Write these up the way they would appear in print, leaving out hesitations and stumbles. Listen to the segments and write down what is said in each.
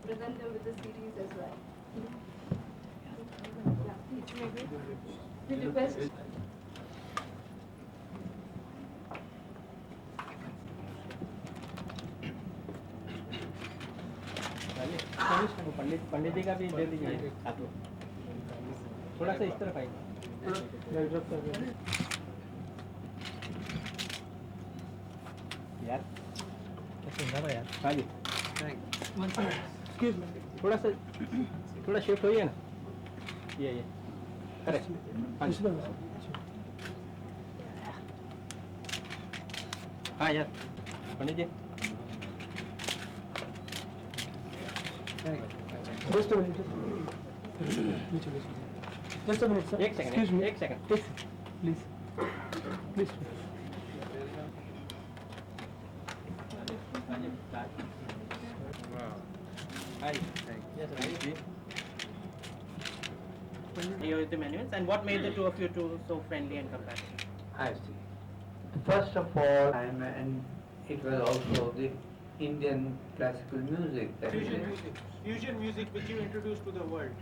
present them with the series as well. Yeah, we request. पंडित जी का भी दे दीजिए हाथ में, थोड़ा सा इस तरफ आइए। यार सुंदर है यार। हाँ जी थोड़ा सा थोड़ा शिफ्ट होइए ना, ये करेक्ट। हाँ जी हाँ यार पंडित जी Just a minute. Just a minute, sir. एक सेकंड, Excuse me. एक second Please. Please. Here is the manuals. And what made the two of you two so friendly and compassionate? I see. First of all, and it was also the Indian classical music. Fusion music which you introduced to the world.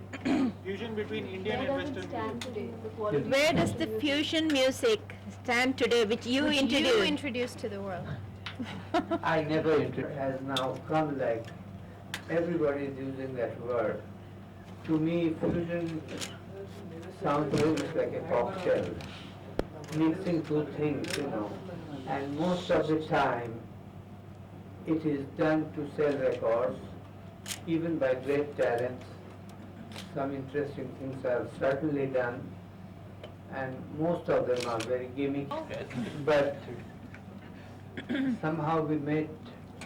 Fusion between Indian Where and does it Western stand music. today? The quality Where of does the fusion music stand today, which you introduced to the world? I never has now come like everybody is using that word. To me, fusion sounds almost like a cocktail, mixing two things, and most of the time it is done to sell records, even by great talents. Some interesting things are certainly done, and most of them are very gimmicky. But somehow we met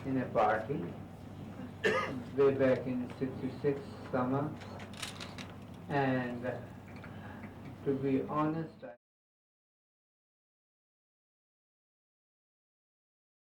in a party way back in '66 summer, and to be honest,